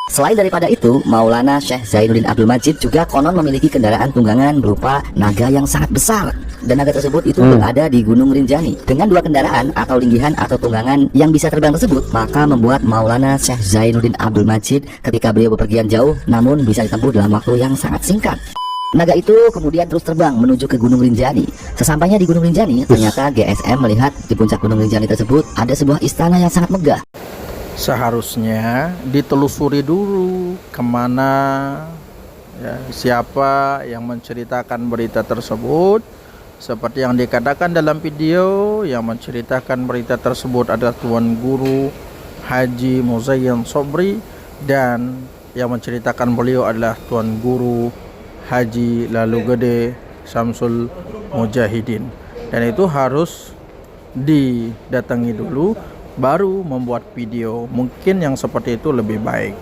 Selain daripada itu, Maulana Syekh Zainuddin Abdul Majid juga konon memiliki kendaraan tunggangan berupa naga yang sangat besar. Dan naga tersebut itu berada di Gunung Rinjani. Dengan dua kendaraan atau linggihan atau tunggangan yang bisa terbang tersebut, maka membuat Maulana Syekh Zainuddin Abdul Majid ketika beliau bepergian jauh, namun bisa ditempuh dalam waktu yang sangat singkat. Naga itu kemudian terus terbang menuju ke Gunung Rinjani. Sesampainya di Gunung Rinjani, ternyata GSM melihat di puncak Gunung Rinjani tersebut ada sebuah istana yang sangat megah. Seharusnya ditelusuri dulu kemana, ya, siapa yang menceritakan berita tersebut. Seperti yang dikatakan dalam video, yang menceritakan berita tersebut adalah Tuan Guru Haji Muzayyan Sobri, dan yang menceritakan beliau adalah Tuan Guru Haji Lalugede Samsul Mujahidin. Dan itu harus didatangi dulu baru membuat video. Mungkin yang seperti itu lebih baik.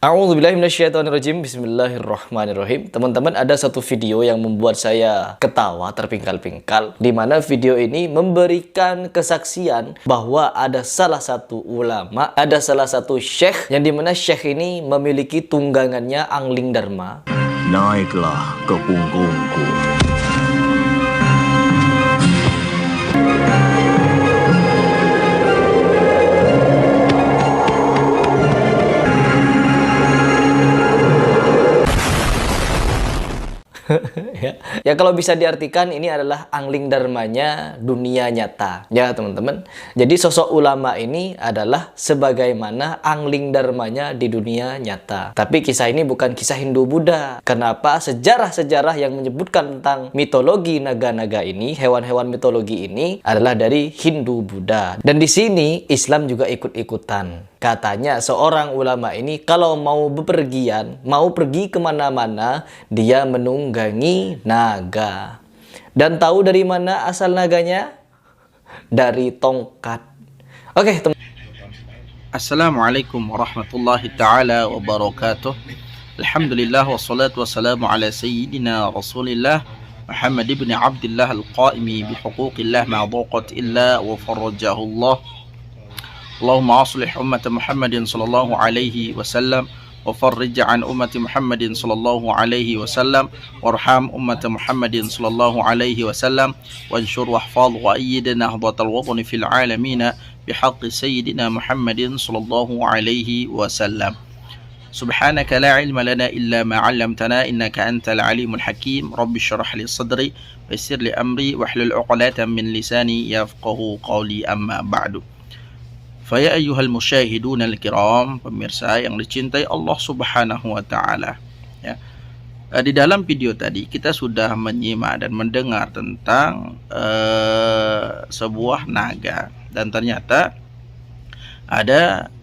A'udzubillahi minasyaitonirrajim. Bismillahirrahmanirrahim. Teman-teman, ada satu video yang membuat saya ketawa terpingkal-pingkal, di mana video ini memberikan kesaksian bahwa ada salah satu ulama, ada salah satu syekh, yang dimana syekh ini memiliki tunggangannya angling dharma. Naiklah ke punggungku. Ya, kalau bisa diartikan ini adalah angling dharmanya dunia nyata. Ya teman-teman. Jadi sosok ulama ini adalah sebagaimana angling dharmanya di dunia nyata. Tapi kisah ini bukan kisah Hindu-Buddha. Kenapa? Sejarah-sejarah yang menyebutkan tentang mitologi naga-naga ini, hewan-hewan mitologi ini adalah dari Hindu-Buddha. Dan di sini Islam juga ikut-ikutan. Katanya seorang ulama ini kalau mau bepergian, mau pergi kemana-mana, dia menunggangi naga. Dan tahu dari mana asal naganya? Dari tongkat. Oke, teman. Assalamualaikum warahmatullahi ta'ala wabarakatuh. Alhamdulillah wassalatu wassalamu ala sayyidina rasulillah Muhammad ibn Abdullah al-Qaimi bihuquqillah ma'duqat illa wa farajahullah. Allahumma aslih ummata Muhammadin sallallahu alaihi wasallam wa farrij an ummati Muhammadin sallallahu alaihi wasallam warham ummata Muhammadin sallallahu alaihi wasallam wanshur wahfadh wa ayyid nahdatal watani fil alamin bihaqqi sayyidina Muhammadin sallallahu alaihi wasallam. Subhanaka la ilma lana illa ma 'allamtana innaka antal alimul hakim. Rabbi shrah li sadri wa yassir li amri wahlul 'uqdatam min lisani yafqahu qawli, amma ba'du. Faya ayyuhal musyahidun al-kiram, pemirsa yang dicintai Allah Subhanahu wa taala. Ya. Di dalam video tadi kita sudah menyimak dan mendengar tentang sebuah naga, dan ternyata ada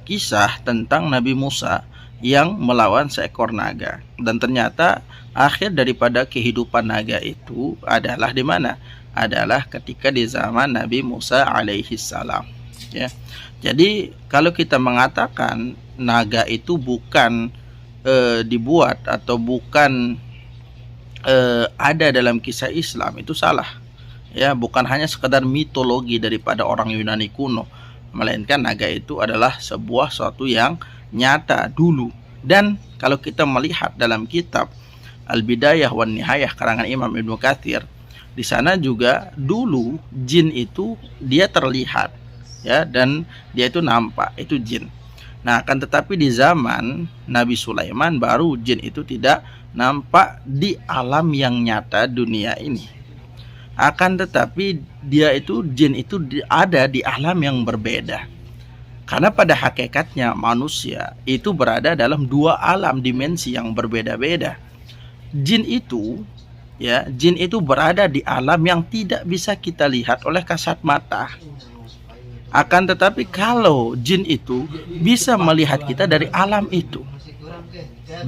kisah tentang Nabi Musa yang melawan seekor naga, dan ternyata akhir daripada kehidupan naga itu adalah di mana? Adalah ketika di zaman Nabi Musa alaihi salam. Ya. Jadi kalau kita mengatakan naga itu bukan dibuat atau bukan ada dalam kisah Islam, itu salah. Ya, bukan hanya sekedar mitologi daripada orang Yunani kuno, melainkan naga itu adalah sebuah suatu yang nyata dulu. Dan kalau kita melihat dalam kitab Al-Bidayah wan Nihayah karangan Imam Ibnu Katsir, di sana juga dulu jin itu dia terlihat, ya, dan dia itu nampak, itu jin. Nah, akan tetapi di zaman Nabi Sulaiman baru jin itu tidak nampak di alam yang nyata dunia ini. Akan tetapi jin itu ada di alam yang berbeda. Karena pada hakikatnya manusia itu berada dalam dua alam dimensi yang berbeda-beda. Jin itu berada di alam yang tidak bisa kita lihat oleh kasat mata. Akan tetapi kalau jin itu bisa melihat kita dari alam itu.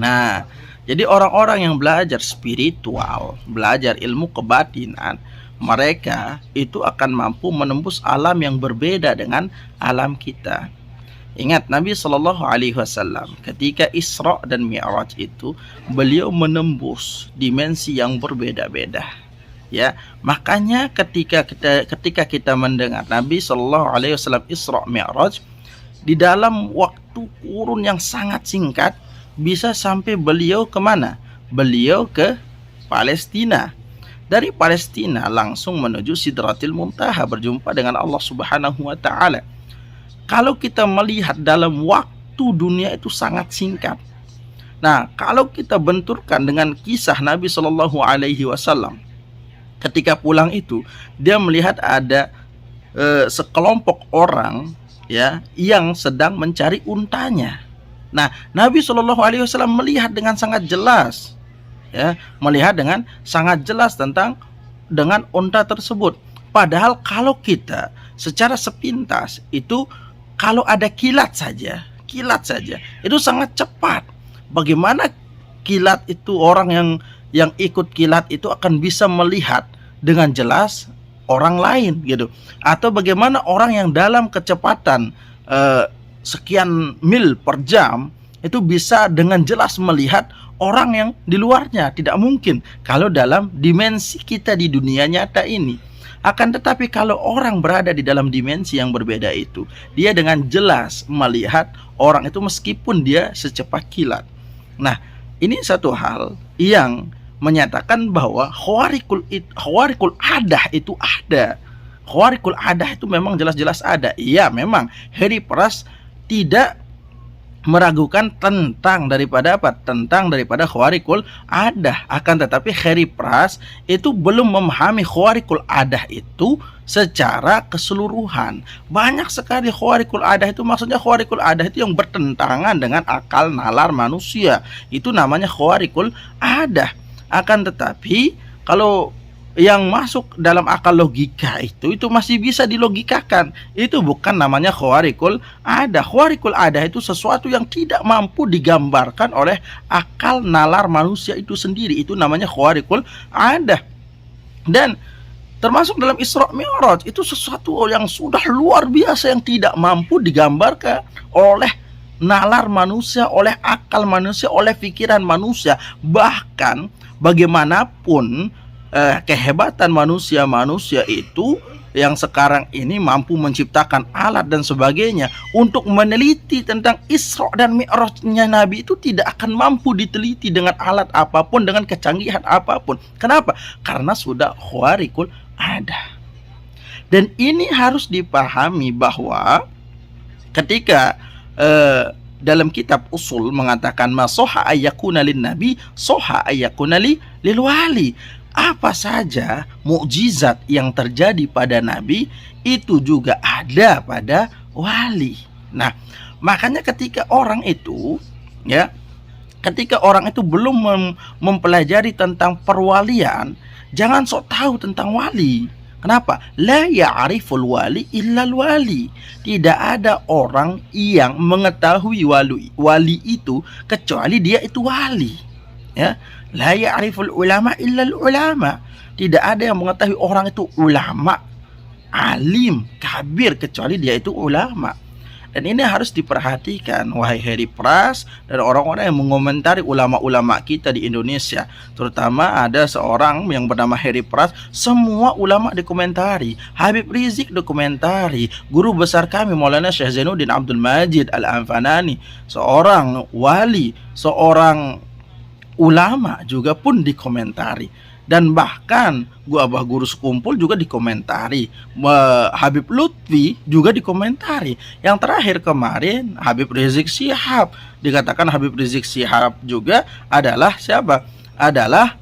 Nah, jadi orang-orang yang belajar spiritual, belajar ilmu kebatinan, mereka itu akan mampu menembus alam yang berbeda dengan alam kita. Ingat, Nabi Shallallahu Alaihi Wasallam ketika Isra dan Mi'raj itu beliau menembus dimensi yang berbeda-beda. Ya, makanya ketika kita mendengar Nabi Shallallahu Alaihi Wasallam Isra Mi'raj, di dalam waktu kurun yang sangat singkat bisa sampai beliau kemana? Beliau ke Palestina. Dari Palestina langsung menuju Sidratil Muntaha, berjumpa dengan Allah Subhanahu wa taala. Kalau kita melihat dalam waktu dunia itu sangat singkat. Nah, kalau kita benturkan dengan kisah Nabi Shallallahu alaihi wasallam, ketika pulang itu dia melihat ada sekelompok orang ya yang sedang mencari untanya. Nah, Nabi Shallallahu alaihi wasallam melihat dengan sangat jelas, ya, melihat dengan sangat jelas dengan unta tersebut. Padahal kalau kita secara sepintas itu, kalau ada kilat saja itu sangat cepat. Bagaimana kilat itu, orang yang ikut kilat itu akan bisa melihat dengan jelas orang lain gitu, atau bagaimana orang yang dalam kecepatan sekian mil per jam itu bisa dengan jelas melihat orang yang di luarnya. Tidak mungkin kalau dalam dimensi kita di dunia nyata ini. Akan tetapi kalau orang berada di dalam dimensi yang berbeda itu, dia dengan jelas melihat orang itu meskipun dia secepat kilat. Nah, ini satu hal yang menyatakan bahwa khawarikul adah itu ada. Khawarikul adah itu memang jelas-jelas ada. Iya, memang Harry Price tidak meragukan tentang daripada khawarikul adah. Akan tetapi Harry Price itu belum memahami khawarikul adah itu secara keseluruhan. Banyak sekali khawarikul adah itu, maksudnya khawarikul adah itu yang bertentangan dengan akal nalar manusia. Itu namanya khawarikul adah. Akan tetapi kalau yang masuk dalam akal logika itu masih bisa dilogikakan. Itu bukan namanya khawarikul adah. Khawarikul adah itu sesuatu yang tidak mampu digambarkan oleh akal nalar manusia itu sendiri. Itu namanya khawarikul adah. Dan termasuk dalam Isra Mi'raj itu sesuatu yang sudah luar biasa, yang tidak mampu digambarkan oleh nalar manusia, oleh akal manusia, oleh pikiran manusia. Bahkan bagaimanapun kehebatan manusia itu yang sekarang ini mampu menciptakan alat dan sebagainya untuk meneliti tentang Isra dan Mi'rajnya Nabi, itu tidak akan mampu diteliti dengan alat apapun, dengan kecanggihan apapun. Kenapa? Karena sudah khawarikul adah. Dan ini harus dipahami bahwa ketika dalam kitab usul mengatakan masoha ayyakuna lin nabi soha ayyakuna lil wali. Apa saja mukjizat yang terjadi pada nabi itu juga ada pada wali. Nah, makanya ketika orang itu belum mempelajari tentang perwalian, jangan sok tahu tentang wali. Kenapa? La ya'riful wali illal wali. Tidak ada orang yang mengetahui wali itu kecuali dia itu wali. Ya, la ya'riful ulama illal ulama. Tidak ada yang mengetahui orang itu ulama, alim, kabir kecuali dia itu ulama. Dan ini harus diperhatikan, wahai Harry Price dan orang-orang yang mengomentari ulama-ulama kita di Indonesia. Terutama ada seorang yang bernama Harry Price, semua ulama dikomentari. Habib Rizik dikomentari. Guru besar kami Maulana Syekh Zainuddin Abdul Majid Al-Anfanani, seorang wali, seorang ulama juga pun dikomentari. Dan bahkan Abah Guru Sekumpul juga dikomentari, Habib Lutfi juga dikomentari. Yang terakhir kemarin Habib Rizik Syihab, dikatakan Habib Rizik Syihab juga adalah siapa? Adalah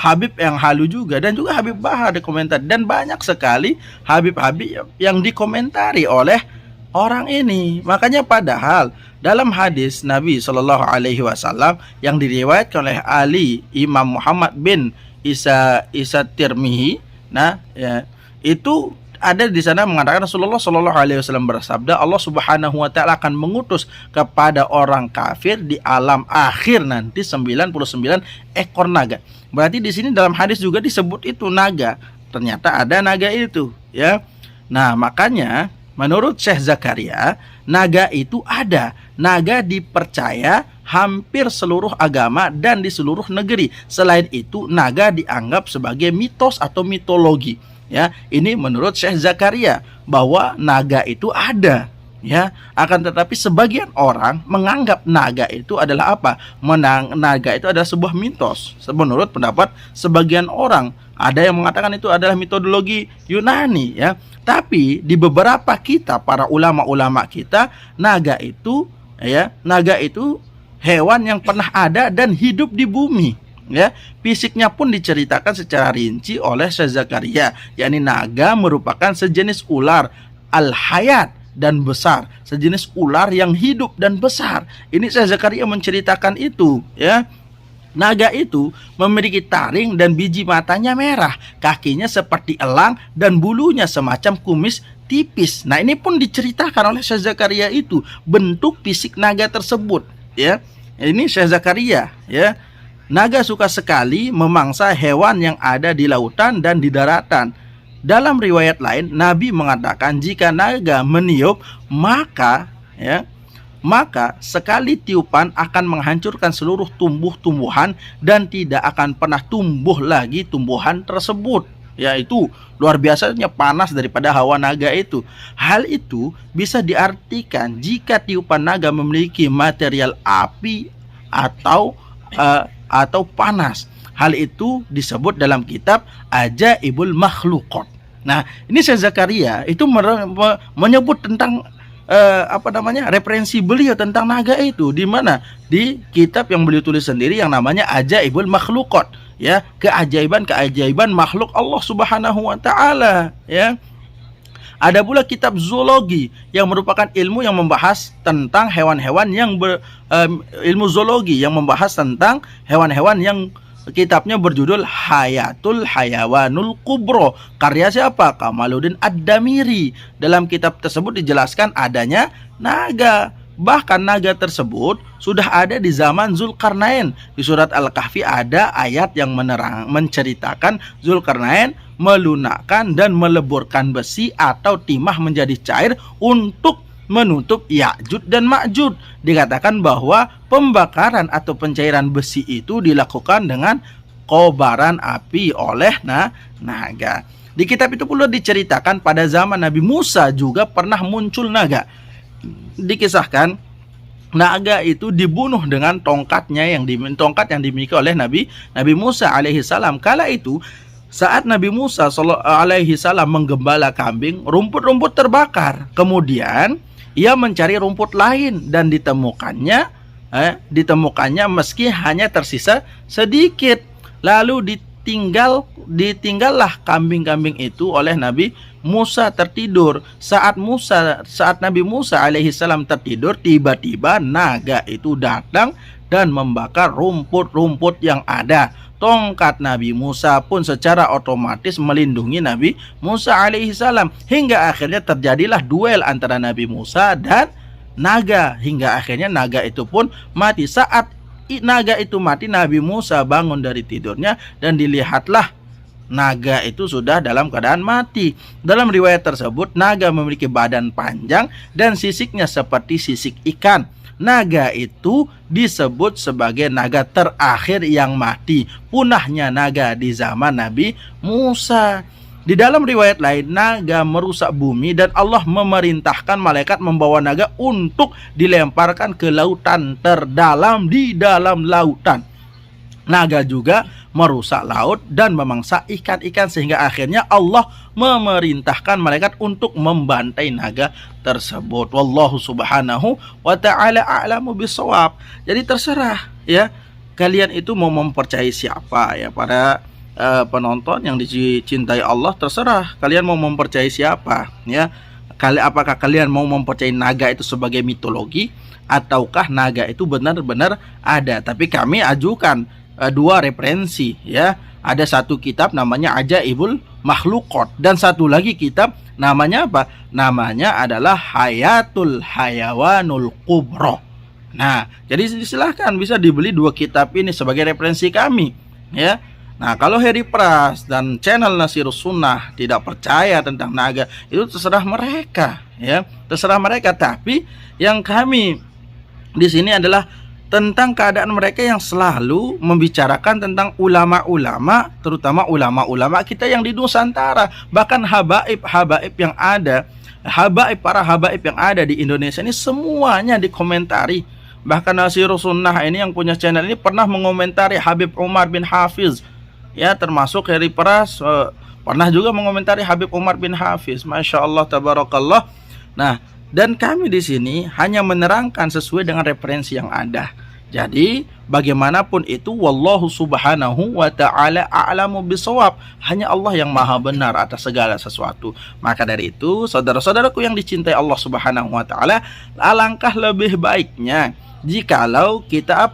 Habib yang halu juga. Dan juga Habib Bahar dikomentari. Dan banyak sekali Habib-Habib yang dikomentari oleh orang ini. Makanya padahal dalam hadis Nabi Shallallahu Alaihi Wasallam yang diriwayatkan oleh Ali Imam Muhammad bin Isa Tirmizi, itu ada di sana mengatakan Rasulullah Shallallahu Alaihi Wasallam bersabda, Allah Subhanahu Wa Taala akan mengutus kepada orang kafir di alam akhir nanti 99 ekor naga. Berarti di sini dalam hadis juga disebut itu naga. Ternyata ada naga itu, ya. Nah, makanya menurut Syekh Zakaria, naga itu ada. Naga dipercaya hampir seluruh agama dan di seluruh negeri. Selain itu, naga dianggap sebagai mitos atau mitologi. Ya, ini menurut Syekh Zakaria bahwa naga itu ada. ya. Akan tetapi sebagian orang menganggap naga itu adalah apa? Naga itu adalah sebuah mitos. Menurut pendapat sebagian orang, ada yang mengatakan itu adalah metodologi Yunani, ya. Tapi di beberapa kitab para ulama-ulama kita, naga itu hewan yang pernah ada dan hidup di bumi, ya. Fisiknya pun diceritakan secara rinci oleh Syekh Zakaria, yakni naga merupakan sejenis ular al-hayat dan besar, sejenis ular yang hidup dan besar. Ini Syekh Zakaria menceritakan itu, ya. Naga itu memiliki taring dan biji matanya merah, kakinya seperti elang dan bulunya semacam kumis tipis. Nah, ini pun diceritakan oleh Syekh Zakaria itu bentuk fisik naga tersebut, ya. Ini Syekh Zakaria, ya. Naga suka sekali memangsa hewan yang ada di lautan dan di daratan. Dalam riwayat lain, Nabi mengatakan jika naga meniup, maka sekali tiupan akan menghancurkan seluruh tumbuh-tumbuhan dan tidak akan pernah tumbuh lagi tumbuhan tersebut. Yaitu luar biasanya panas daripada hawa naga itu. Hal itu bisa diartikan jika tiupan naga memiliki material api atau panas. Hal itu disebut dalam kitab Ajaibul Makhluqat. Nah, ini Syekh Zakaria itu menyebut tentang referensi beliau tentang naga itu di mana? Di kitab yang beliau tulis sendiri yang namanya Ajaibul Makhluqat, ya, keajaiban makhluk Allah Subhanahu wa taala, ya. Ada pula kitab zoologi yang merupakan ilmu yang membahas tentang hewan-hewan ilmu zoologi yang membahas tentang hewan-hewan yang kitabnya berjudul Hayatul Hayawanul Kubro, karya siapa? Kamaluddin Ad-Damiri. Dalam kitab tersebut dijelaskan adanya naga. Bahkan naga tersebut sudah ada di zaman Zulkarnain. Di surat Al-Kahfi ada ayat yang menceritakan Zulkarnain melunakkan dan meleburkan besi atau timah menjadi cair untuk menutup Ya'juj dan Ma'juj. Dikatakan bahwa pembakaran atau pencairan besi itu dilakukan dengan kobaran api oleh naga. Di kitab itu pula diceritakan pada zaman Nabi Musa juga pernah muncul naga. Dikisahkan naga itu dibunuh dengan tongkat yang dimiliki oleh Nabi Musa alaihi salam. Kala itu saat Nabi Musa alaihi salam menggembala kambing, rumput-rumput terbakar. Kemudian ia mencari rumput lain dan ditemukannya meski hanya tersisa sedikit. Lalu ditinggallah kambing-kambing itu oleh Nabi Musa tertidur. Saat Nabi Musa alaihi salam tertidur, tiba-tiba naga itu datang dan membakar rumput-rumput yang ada. Tongkat Nabi Musa pun secara otomatis melindungi Nabi Musa alaihi salam. Hingga akhirnya terjadilah duel antara Nabi Musa dan naga. Hingga akhirnya naga itu pun mati. Saat naga itu mati, Nabi Musa bangun dari tidurnya dan dilihatlah naga itu sudah dalam keadaan mati. Dalam riwayat tersebut, naga memiliki badan panjang dan sisiknya seperti sisik ikan. Naga itu disebut sebagai naga terakhir yang mati. Punahnya naga di zaman Nabi Musa. Di dalam riwayat lain, naga merusak bumi dan Allah memerintahkan malaikat membawa naga untuk dilemparkan ke lautan terdalam di dalam lautan. Naga juga merusak laut dan memangsa ikan-ikan sehingga akhirnya Allah memerintahkan malaikat untuk membantai naga tersebut. Wallahu subhanahu wa ta'ala a'lamu bisawab. Jadi terserah, ya, kalian itu mau mempercayai siapa, ya, para penonton yang dicintai Allah. Terserah kalian mau mempercayai siapa, ya. Apakah kalian mau mempercayai naga itu sebagai mitologi ataukah naga itu benar-benar ada? Tapi kami ajukan dua referensi, ya. Ada satu kitab namanya Ajaibul Makhluqat dan satu lagi kitab namanya apa? Namanya adalah Hayatul Hayawanul Kubro. Nah, jadi silahkan bisa dibeli dua kitab ini sebagai referensi kami, ya. Nah, kalau Heri Pras dan channel Nasirus Sunnah tidak percaya tentang naga, itu terserah mereka, ya. Terserah mereka, tapi yang kami di sini adalah tentang keadaan mereka yang selalu membicarakan tentang ulama-ulama, terutama ulama-ulama kita yang di Nusantara, bahkan habaib-habaib yang ada habaib, para habaib yang ada di Indonesia ini semuanya dikomentari. Bahkan Nasirus Sunnah ini yang punya channel ini pernah mengomentari Habib Umar bin Hafiz, ya, termasuk Heri Pras pernah juga mengomentari Habib Umar bin Hafiz. Masya Allah, tabarakallah. Nah, dan kami di sini hanya menerangkan sesuai dengan referensi yang ada. Jadi bagaimanapun itu, wallahu subhanahu wa ta'ala a'lamu bisawab. Hanya Allah yang maha benar atas segala sesuatu. Maka dari itu, saudara-saudaraku yang dicintai Allah subhanahu wa ta'ala, alangkah lebih baiknya jikalau kita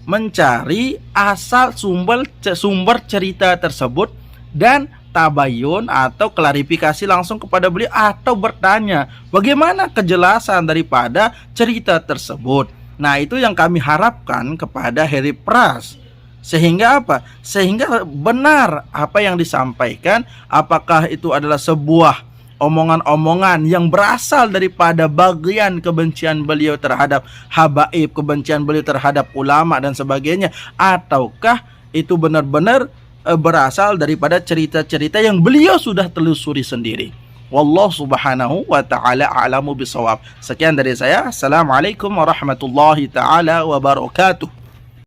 mencari asal sumber cerita tersebut dan tabayun atau klarifikasi langsung kepada beliau, atau bertanya bagaimana kejelasan daripada cerita tersebut. Nah, itu yang kami harapkan kepada Heri Pras. Sehingga sehingga benar apa yang disampaikan, apakah itu adalah sebuah omongan-omongan yang berasal daripada bagian kebencian beliau terhadap habaib, kebencian beliau terhadap ulama dan sebagainya, ataukah itu benar-benar berasal daripada cerita-cerita yang beliau sudah telusuri sendiri. Wallahu subhanahu wa ta'ala a'lamu bisawab. Sekian dari saya. Assalamualaikum warahmatullahi ta'ala wabarakatuh.